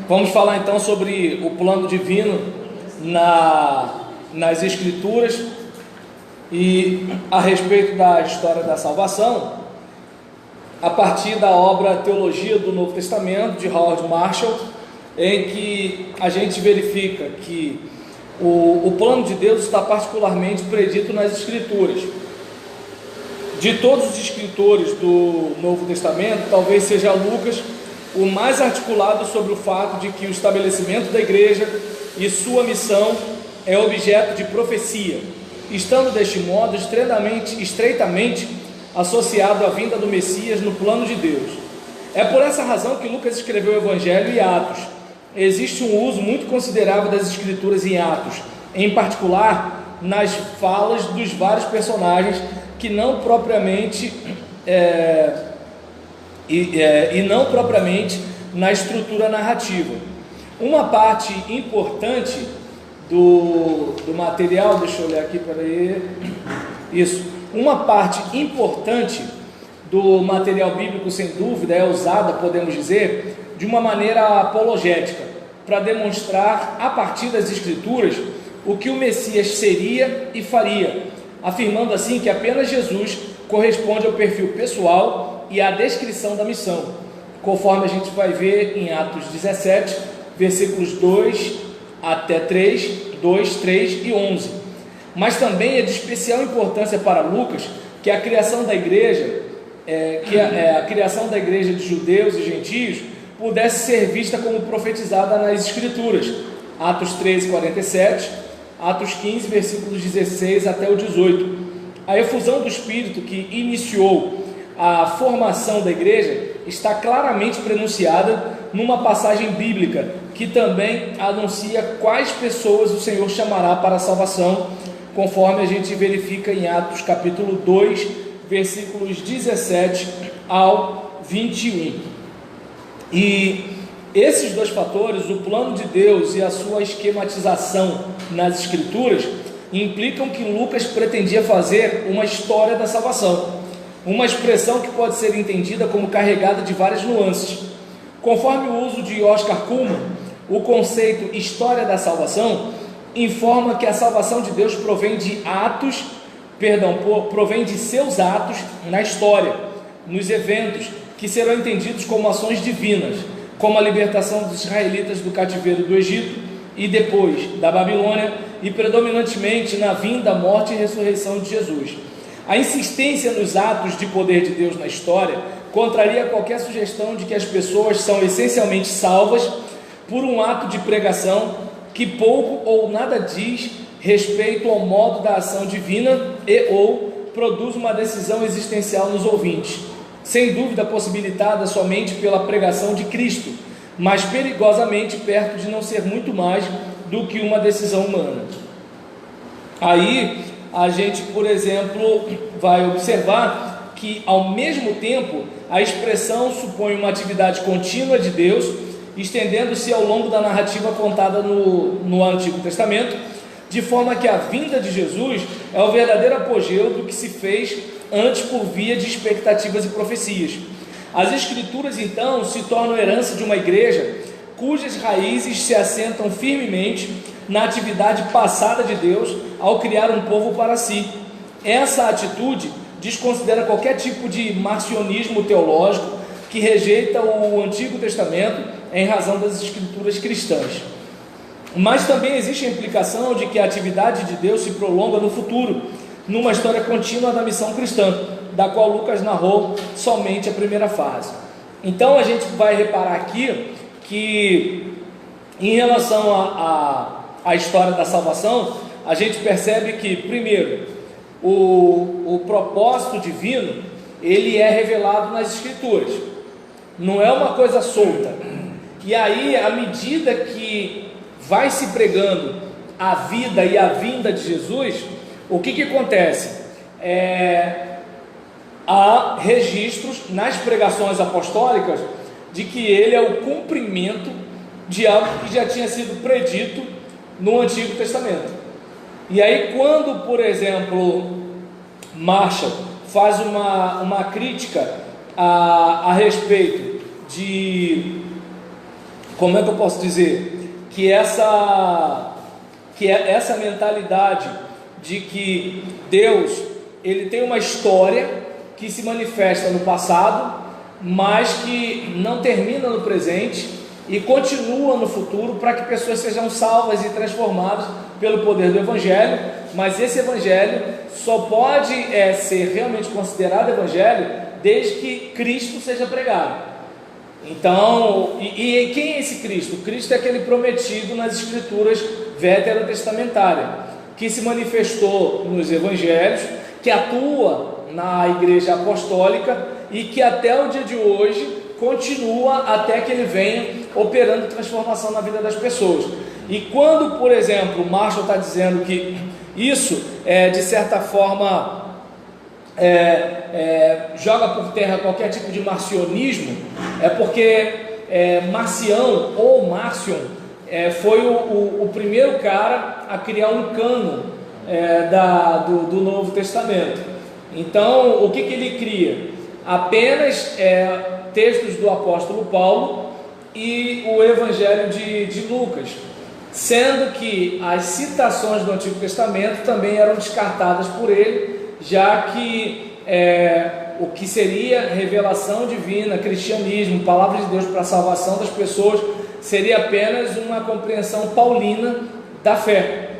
Vamos falar então sobre o plano divino nas Escrituras e a respeito da história da salvação, a partir da obra Teologia do Novo Testamento, de Howard Marshall, em que a gente verifica que o plano de Deus está particularmente predito nas Escrituras. De todos os escritores do Novo Testamento, talvez seja Lucas o mais articulado sobre o fato de que o estabelecimento da igreja e sua missão é objeto de profecia, estando deste modo estreitamente associado à vinda do Messias no plano de Deus. É por essa razão que Lucas escreveu o Evangelho e Atos. Existe um uso muito considerável das Escrituras em Atos, em particular nas falas dos vários personagens que não propriamente não propriamente na estrutura narrativa. Uma parte importante do material, deixa eu olhar aqui, peraí, isso, uma parte importante do material bíblico, sem dúvida, é usada, podemos dizer, de uma maneira apologética, para demonstrar, a partir das Escrituras, o que o Messias seria e faria, afirmando assim que apenas Jesus corresponde ao perfil pessoal e à descrição da missão, conforme a gente vai ver em Atos 17, versículos 2 até 3, 2, 3 e 11. Mas também é de especial importância para Lucas que a criação da igreja, a criação da igreja de judeus e gentios pudesse ser vista como profetizada nas Escrituras. Atos 13, 47, Atos 15, versículos 16 até o 18. A efusão do Espírito que iniciou a formação da igreja está claramente pronunciada numa passagem bíblica que também anuncia quais pessoas o Senhor chamará para a salvação, conforme a gente verifica em Atos capítulo 2, versículos 17 ao 21. E esses dois fatores, o plano de Deus e a sua esquematização nas Escrituras, implicam que Lucas pretendia fazer uma história da salvação, uma expressão que pode ser entendida como carregada de várias nuances. Conforme o uso de Oscar Cullmann, o conceito história da salvação informa que a salvação de Deus provém de seus atos na história, nos eventos que serão entendidos como ações divinas, como a libertação dos israelitas do cativeiro do Egito e depois da Babilônia, e predominantemente na vinda, morte e ressurreição de Jesus. A insistência nos atos de poder de Deus na história contraria qualquer sugestão de que as pessoas são essencialmente salvas por um ato de pregação que pouco ou nada diz respeito ao modo da ação divina ou produz uma decisão existencial nos ouvintes, sem dúvida possibilitada somente pela pregação de Cristo, mas perigosamente perto de não ser muito mais do que uma decisão humana. Aí a gente, por exemplo, vai observar que, ao mesmo tempo, a expressão supõe uma atividade contínua de Deus, estendendo-se ao longo da narrativa contada no Antigo Testamento, de forma que a vinda de Jesus é o verdadeiro apogeu do que se fez antes por via de expectativas e profecias. As Escrituras, então, se tornam herança de uma igreja cujas raízes se assentam firmemente na atividade passada de Deus ao criar um povo para si. Essa atitude desconsidera qualquer tipo de marcionismo teológico que rejeita o Antigo Testamento em razão das Escrituras cristãs. Mas também existe a implicação de que a atividade de Deus se prolonga no futuro, numa história contínua da missão cristã, da qual Lucas narrou somente a primeira fase. Então a gente vai reparar aqui que, em relação à história da salvação, a gente percebe que, primeiro, o propósito divino, ele é revelado nas Escrituras, não é uma coisa solta. E aí, à medida que vai se pregando a vida e a vinda de Jesus, o que acontece? Há registros nas pregações apostólicas de que ele é o cumprimento de algo que já tinha sido predito no Antigo Testamento. E aí, quando, por exemplo, Marshall faz uma crítica a respeito de como é que eu posso dizer, que essa mentalidade de que Deus, ele tem uma história que se manifesta no passado, mas que não termina no presente e continua no futuro, para que pessoas sejam salvas e transformadas pelo poder do Evangelho. Mas esse Evangelho só pode ser realmente considerado Evangelho desde que Cristo seja pregado. Então, e quem é esse Cristo? Cristo é aquele prometido nas Escrituras veterotestamentárias, que se manifestou nos Evangelhos, que atua na Igreja Apostólica e que até o dia de hoje continua até que ele venha operando transformação na vida das pessoas. E quando, por exemplo, o Marshall está dizendo que isso, de certa forma, joga por terra qualquer tipo de marcionismo, é porque Marcião ou Marcion foi o primeiro cara a criar um cânon do Novo Testamento. Então, o que ele cria? Apenas textos do apóstolo Paulo e o Evangelho de Lucas, sendo que as citações do Antigo Testamento também eram descartadas por ele, já que o que seria revelação divina, cristianismo, palavra de Deus para a salvação das pessoas, seria apenas uma compreensão paulina da fé.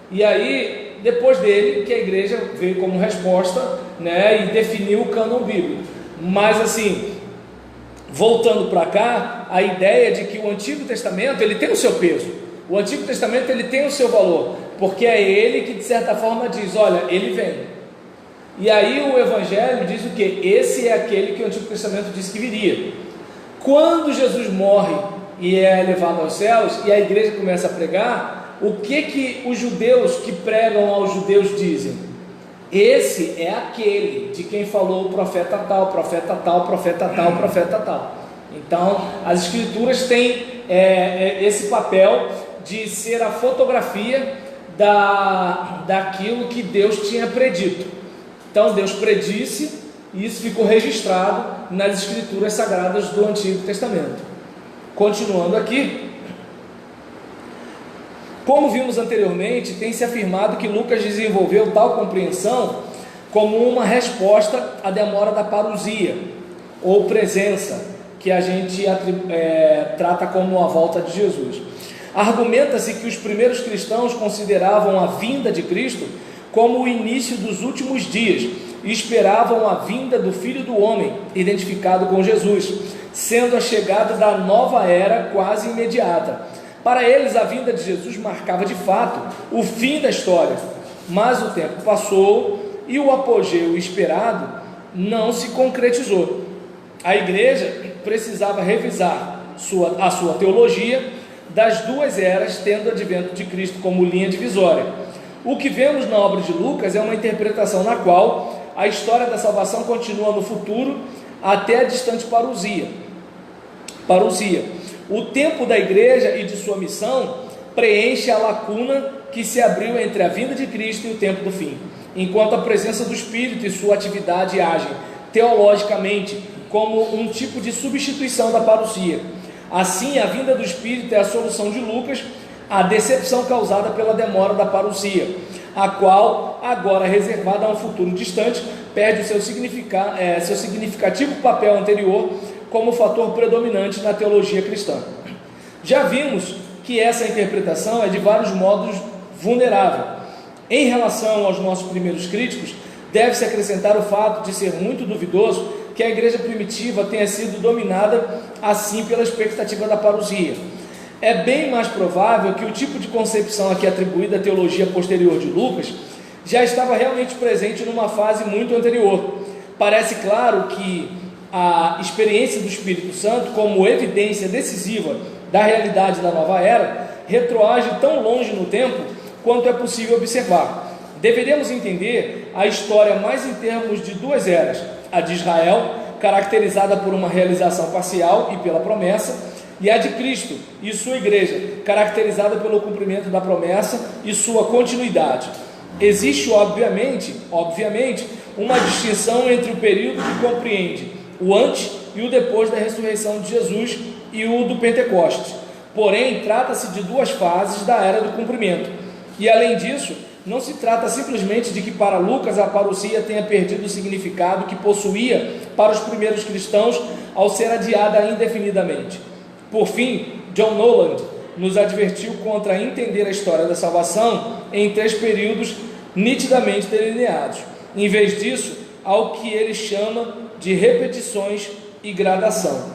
E aí, depois dele, que a igreja veio como resposta, né, e definiu o cânon bíblico. Mas assim, voltando para cá, a ideia de que o Antigo Testamento, ele tem o seu peso, o Antigo Testamento, ele tem o seu valor, porque é ele que de certa forma diz, olha, ele vem. E aí o Evangelho diz o que? Esse é aquele que o Antigo Testamento disse que viria. Quando Jesus morre e é levado aos céus, e a igreja começa a pregar, o que os judeus que pregam aos judeus dizem? Esse é aquele de quem falou o profeta tal, profeta tal, profeta tal, profeta tal. Então, as Escrituras têm esse papel de ser a fotografia daquilo que Deus tinha predito. Então, Deus predisse, e isso ficou registrado nas Escrituras Sagradas do Antigo Testamento. Continuando aqui, como vimos anteriormente, tem se afirmado que Lucas desenvolveu tal compreensão como uma resposta à demora da parousia, ou presença, que a gente trata como a volta de Jesus. Argumenta-se que os primeiros cristãos consideravam a vinda de Cristo como o início dos últimos dias e esperavam a vinda do Filho do Homem, identificado com Jesus, sendo a chegada da nova era quase imediata. Para eles, a vinda de Jesus marcava de fato o fim da história, mas o tempo passou e o apogeu esperado não se concretizou. A igreja precisava revisar a sua teologia das duas eras, tendo o advento de Cristo como linha divisória. O que vemos na obra de Lucas é uma interpretação na qual a história da salvação continua no futuro até a distante parousia. O tempo da igreja e de sua missão preenche a lacuna que se abriu entre a vinda de Cristo e o tempo do fim, enquanto a presença do Espírito e sua atividade agem teologicamente como um tipo de substituição da parousia. Assim, a vinda do Espírito é a solução de Lucas à decepção causada pela demora da parousia, a qual, agora reservada a um futuro distante, perde o seu significativo papel anterior como fator predominante na teologia cristã. Já vimos que essa interpretação é de vários modos vulnerável. Em relação aos nossos primeiros críticos, deve-se acrescentar o fato de ser muito duvidoso que a igreja primitiva tenha sido dominada assim pela expectativa da parousia. É bem mais provável que o tipo de concepção aqui atribuída à teologia posterior de Lucas já estava realmente presente numa fase muito anterior. Parece claro que a experiência do Espírito Santo, como evidência decisiva da realidade da nova era, retroage tão longe no tempo quanto é possível observar. Deveremos entender a história mais em termos de duas eras: a de Israel, caracterizada por uma realização parcial e pela promessa, e a de Cristo e sua igreja, caracterizada pelo cumprimento da promessa e sua continuidade. Existe, obviamente, uma distinção entre o período que compreende o antes e o depois da ressurreição de Jesus e o do Pentecostes. Porém, trata-se de duas fases da era do cumprimento. E além disso, não se trata simplesmente de que para Lucas a parousia tenha perdido o significado que possuía para os primeiros cristãos ao ser adiada indefinidamente. Por fim, John Noland nos advertiu contra entender a história da salvação em 3 períodos nitidamente delineados, em vez disso, ao que ele chama de repetições e gradação.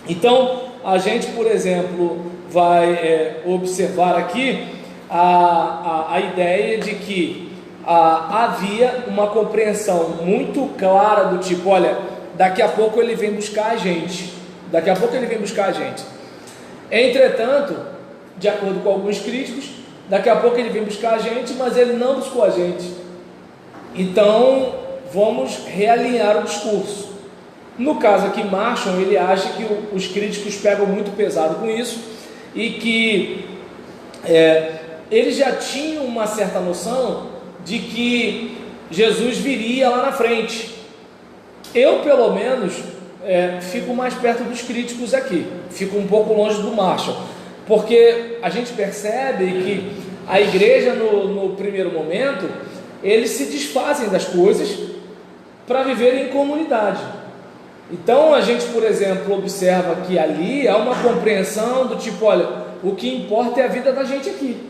Então, a gente, por exemplo, vai observar aqui a ideia de que havia uma compreensão muito clara do tipo, olha, daqui a pouco ele vem buscar a gente, daqui a pouco ele vem buscar a gente. Entretanto, de acordo com alguns críticos, daqui a pouco ele vem buscar a gente, mas ele não buscou a gente. Então, vamos realinhar o discurso. No caso aqui, Marshall, ele acha que os críticos pegam muito pesado com isso e que eles já tinham uma certa noção de que Jesus viria lá na frente. Eu, pelo menos, fico mais perto dos críticos aqui, fico um pouco longe do Marshall, porque a gente percebe que a igreja, no primeiro momento, eles se desfazem das coisas para viverem em comunidade. Então a gente, por exemplo, observa que ali há uma compreensão do tipo, olha, o que importa é a vida da gente aqui.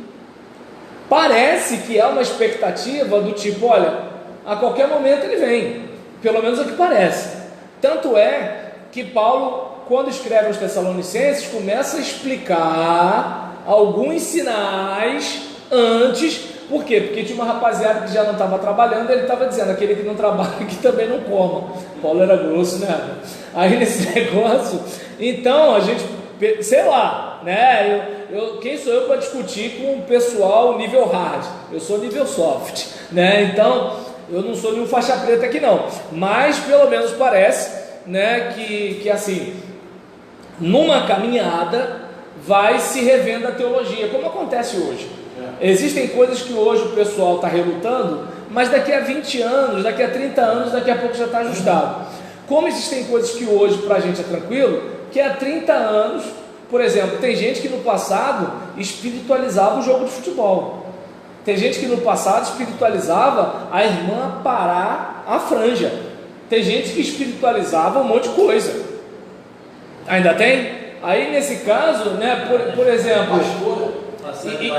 Parece que há uma expectativa do tipo, olha, a qualquer momento ele vem, pelo menos é o que parece. Tanto é que Paulo, quando escreve aos Tessalonicenses, começa a explicar alguns sinais antes. Por quê? Porque tinha uma rapaziada que já não estava trabalhando, ele estava dizendo, aquele que não trabalha, que também não coma. Paulo era grosso, né? Aí nesse negócio, então a gente, sei lá, né? Quem sou eu para discutir com o pessoal nível hard? Eu sou nível soft, né? Então, eu não sou nenhum faixa preta aqui não, mas pelo menos parece, né, que assim, numa caminhada vai se revendo a teologia, como acontece hoje. Existem coisas que hoje o pessoal está relutando, mas daqui a 20 anos, daqui a 30 anos, daqui a pouco já está ajustado. Como existem coisas que hoje para a gente é tranquilo, que há 30 anos, por exemplo, tem gente que no passado espiritualizava o jogo de futebol. Tem gente que no passado espiritualizava a irmã parar a franja. Tem gente que espiritualizava um monte de coisa. Ainda tem? Aí nesse caso, né, por exemplo,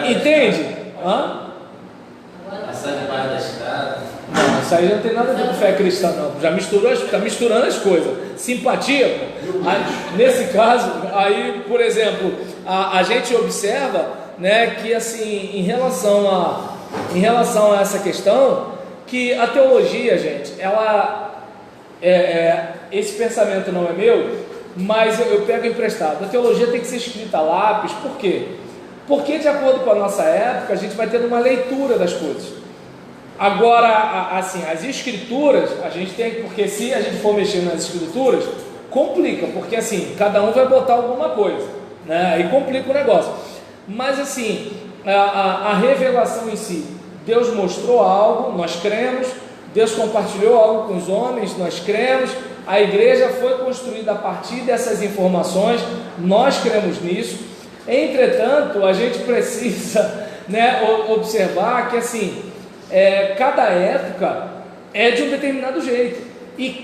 entende? Passar debaixo da escada. Não, isso aí já não tem nada a ver com fé cristã, não. Já misturou, está misturando as coisas. Simpatia, pô. Aí, nesse caso, aí, por exemplo, a gente observa, né, que assim, em relação a essa questão, que a teologia, gente, ela esse pensamento não é meu, mas eu pego emprestado. A teologia tem que ser escrita a lápis. Por quê? Porque de acordo com a nossa época, a gente vai tendo uma leitura das coisas. Agora, assim, as escrituras, a gente tem, porque se a gente for mexer nas escrituras, complica, porque assim, cada um vai botar alguma coisa, né? Aí complica o negócio. Mas assim, a revelação em si, Deus mostrou algo, nós cremos, Deus compartilhou algo com os homens, nós cremos, a igreja foi construída a partir dessas informações, nós cremos nisso. Entretanto, a gente precisa, né, observar que assim, cada época é de um determinado jeito, e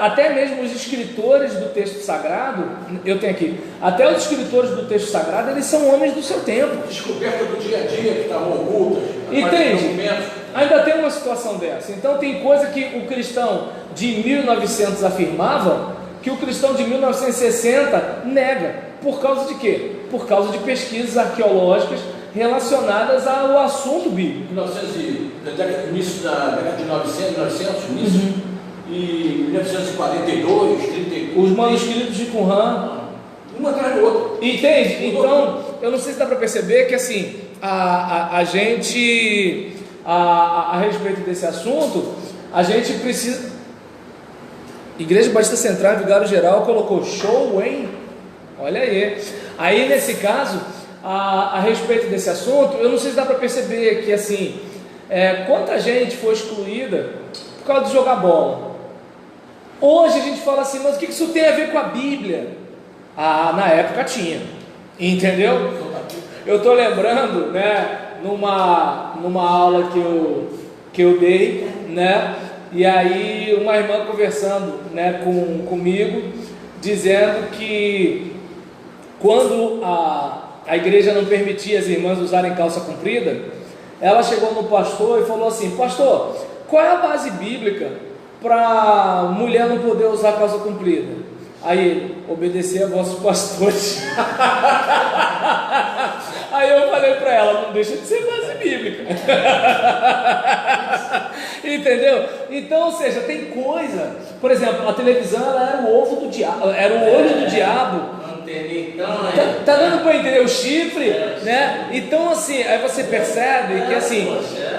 até mesmo os escritores do texto sagrado, eu tenho aqui, até os escritores do texto sagrado, eles são homens do seu tempo. Descoberta do dia a dia que estavam ocultas. Entende? Ainda tem uma situação dessa. Então tem coisa que o cristão de 1900 afirmava, que o cristão de 1960 nega. Por causa de quê? Por causa de pesquisas arqueológicas relacionadas ao assunto bíblico. Início da década de 900, início, e 1942, 32. Os manuscritos de Qumran, uma atrás do outro. Entende? Então, eu não sei se dá para perceber que assim, a gente, a respeito desse assunto, a gente precisa. Igreja Batista Central, Vigário Geral, colocou show, hein? Olha aí. Aí nesse caso, a respeito desse assunto, eu não sei se dá para perceber que assim, quanta gente foi excluída por causa de jogar bola. Hoje a gente fala assim, mas o que isso tem a ver com a Bíblia? Na época tinha. Entendeu? Eu estou lembrando, né, numa aula que eu dei, né, e aí uma irmã conversando, né, comigo, dizendo que quando a igreja não permitia as irmãs usarem calça comprida, ela chegou no pastor e falou assim: pastor, qual é a base bíblica para mulher não poder usar calça comprida? Aí ele: obedecer a vossos pastores. Aí eu falei para ela: não deixa de ser base bíblica. Entendeu? Então, ou seja, tem coisa, por exemplo, a televisão, ela era o ovo do diabo, era o olho do diabo. Tá dando para entender o chifre, né? Então, assim, aí você percebe que, assim,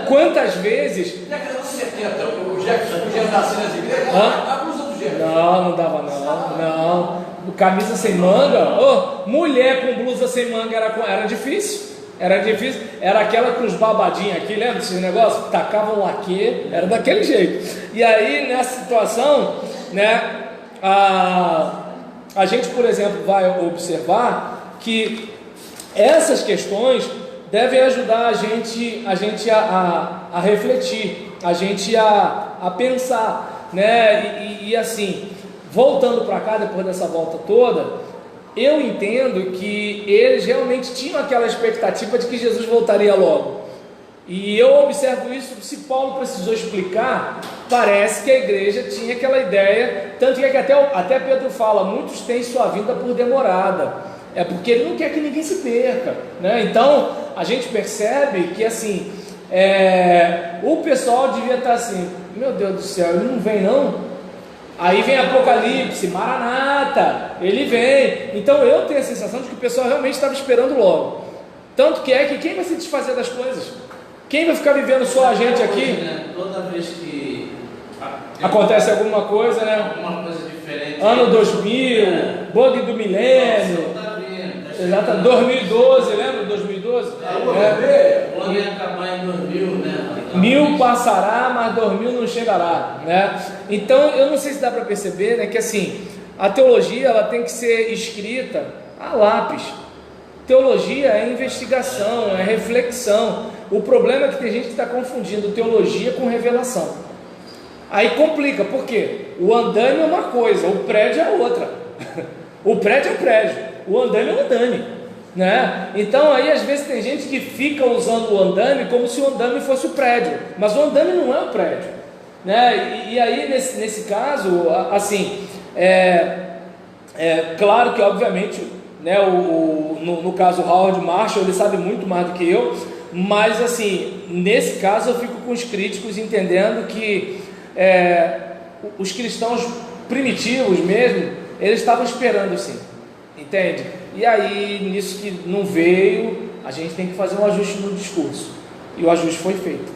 quantas vezes. Década de 70, o Jefferson podia nascer nas igrejas, a blusa do Jefferson. Não dava, não. Camisa sem manga, mulher com blusa sem manga era difícil. Era aquela com os babadinhos aqui, lembra desses negócios? Tacavam laque, era daquele jeito. E aí, nessa situação, né, a gente, por exemplo, vai observar que essas questões devem ajudar a gente a refletir, a gente a pensar, né? E assim, voltando para cá, depois dessa volta toda, eu entendo que eles realmente tinham aquela expectativa de que Jesus voltaria logo. E eu observo isso, se Paulo precisou explicar, parece que a igreja tinha aquela ideia, tanto que até Pedro fala: muitos têm sua vinda por demorada, é porque ele não quer que ninguém se perca, né? Então a gente percebe que assim, o pessoal devia estar assim: meu Deus do céu, ele não vem não? Aí vem Apocalipse, Maranata, ele vem. Então eu tenho a sensação de que o pessoal realmente estava esperando logo. Tanto que quem vai se desfazer das coisas? Quem vai ficar vivendo só a gente aqui? Né? Toda vez que acontece alguma coisa, né? Alguma coisa diferente. Ano 2000, bug do milênio. Exato, 2012, lembra 2012? O ano ia acabar em 2000, né? 1000 passará, mas 2000 não chegará, né? Então eu não sei se dá para perceber, né, que assim, a teologia ela tem que ser escrita a lápis. Teologia é investigação, é reflexão. O problema é que tem gente que está confundindo teologia com revelação. Aí complica, por quê? O andame é uma coisa, o prédio é outra. O prédio é o prédio, o andame é o andame, né? Então aí às vezes tem gente que fica usando o andame como se o andame fosse o prédio, mas o andame não é o prédio, né? E aí nesse caso, assim, claro que obviamente, né, no caso Howard Marshall, ele sabe muito mais do que eu, mas assim, nesse caso eu fico com os críticos entendendo que os cristãos primitivos mesmo, eles estavam esperando sim, entende? E aí, nisso que não veio, a gente tem que fazer um ajuste no discurso, e o ajuste foi feito,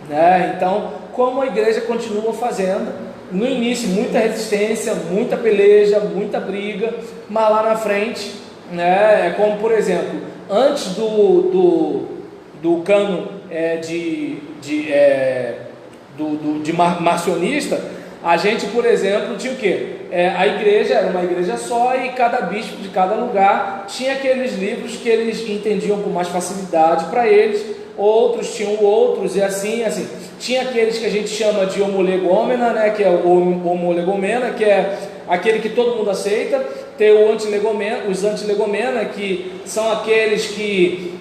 né? Então, como a igreja continua fazendo, no início muita resistência, muita peleja, muita briga, mas lá na frente, né, como por exemplo, antes do cano de marcionista, a gente, por exemplo, tinha o quê? A igreja era uma igreja só e cada bispo de cada lugar tinha aqueles livros que eles entendiam com mais facilidade para eles, outros tinham outros e assim. Tinha aqueles que a gente chama de homolegômena, né, que é o homolegomena, que é aquele que todo mundo aceita. Tem os antilegomena, que são aqueles que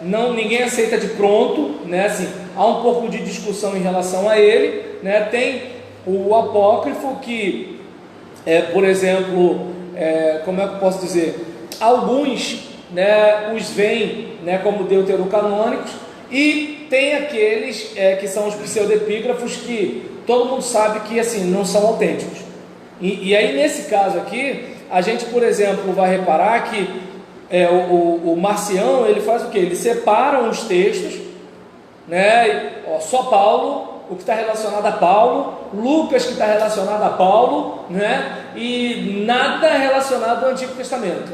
ninguém aceita de pronto, né, assim, há um pouco de discussão em relação a ele, né? Tem o apócrifo que, por exemplo, como é que eu posso dizer? Alguns, né, os veem, né, como deuterocanônicos, e tem aqueles que são os pseudepígrafos que todo mundo sabe que assim não são autênticos. E aí nesse caso aqui, a gente, por exemplo, vai reparar que o Marcião, ele faz o quê? Ele separa os textos, né? Só Paulo, o que está relacionado a Paulo, Lucas que está relacionado a Paulo, né? E nada relacionado ao Antigo Testamento.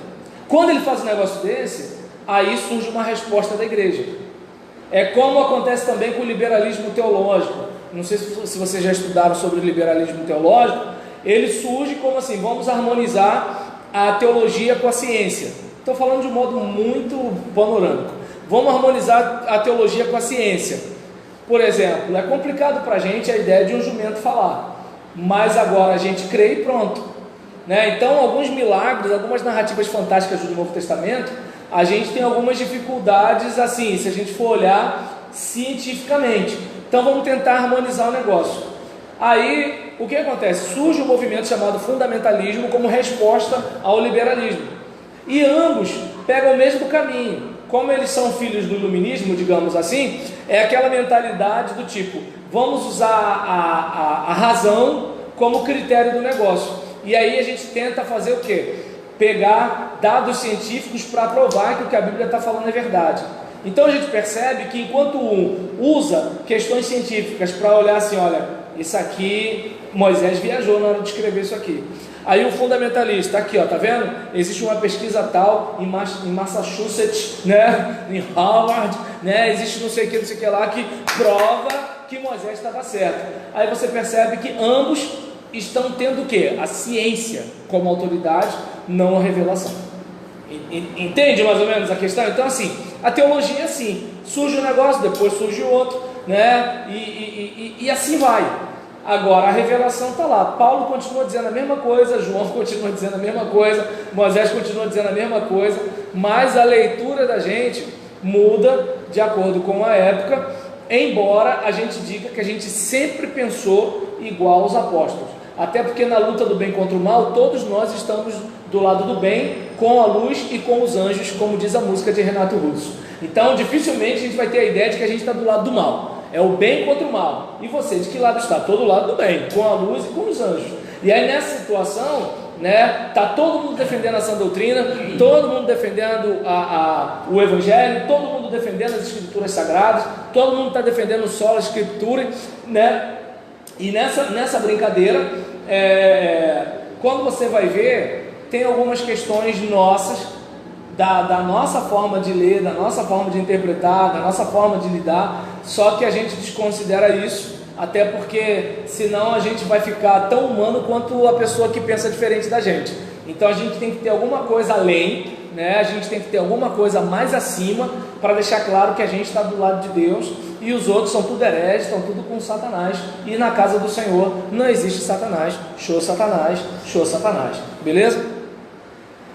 Quando ele faz um negócio desse, aí surge uma resposta da igreja. É como acontece também com o liberalismo teológico. Não sei se vocês já estudaram sobre o liberalismo teológico. Ele surge como assim: vamos harmonizar a teologia com a ciência. Estou falando de um modo muito panorâmico. Vamos harmonizar a teologia com a ciência. Por exemplo, é complicado para a gente a ideia de um jumento falar, mas agora a gente crê e pronto, né? Então, alguns milagres, algumas narrativas fantásticas do Novo Testamento, a gente tem algumas dificuldades, assim, se a gente for olhar cientificamente. Então, vamos tentar harmonizar o negócio. Aí, o que acontece? Surge um movimento chamado fundamentalismo como resposta ao liberalismo. E ambos pegam o mesmo caminho. Como eles são filhos do iluminismo, digamos assim, é aquela mentalidade do tipo, vamos usar a razão como critério do negócio. E aí a gente tenta fazer o quê? Pegar dados científicos para provar que o que a Bíblia está falando é verdade. Então a gente percebe que enquanto um usa questões científicas para olhar assim, olha, isso aqui, Moisés viajou na hora de escrever isso aqui. Aí o fundamentalista, aqui ó, tá vendo? Existe uma pesquisa tal em Massachusetts, né? Em Harvard, né? Existe não sei o que lá que prova que Moisés estava certo. Aí você percebe que ambos estão tendo o quê? A ciência como autoridade, não a revelação. Entende mais ou menos a questão? Então assim, a teologia é assim, surge um negócio, depois surge o outro, né? E assim vai. Agora, a revelação está lá. Paulo continua dizendo a mesma coisa, João continua dizendo a mesma coisa, Moisés continua dizendo a mesma coisa, mas a leitura da gente muda de acordo com a época, embora a gente diga que a gente sempre pensou igual aos apóstolos. Até porque na luta do bem contra o mal, todos nós estamos do lado do bem, com a luz e com os anjos, como diz a música de Renato Russo. Então, dificilmente a gente vai ter a ideia de que a gente está do lado do mal. É o bem contra o mal. E você, de que lado está? Todo lado do bem, com a luz e com os anjos. E aí nessa situação, né, tá todo mundo defendendo a sã doutrina, todo mundo defendendo o evangelho, todo mundo defendendo as escrituras sagradas, todo mundo está defendendo só a escritura, né? E nessa brincadeira, quando você vai ver, tem algumas questões nossas, da nossa forma de ler, da nossa forma de interpretar, da nossa forma de lidar, só que a gente desconsidera isso, até porque senão a gente vai ficar tão humano quanto a pessoa que pensa diferente da gente. Então a gente tem que ter alguma coisa além, né? A gente tem que ter alguma coisa mais acima, para deixar claro que a gente está do lado de Deus, e os outros são tudo hereges, estão tudo com Satanás, e na casa do Senhor não existe Satanás, show Satanás, beleza?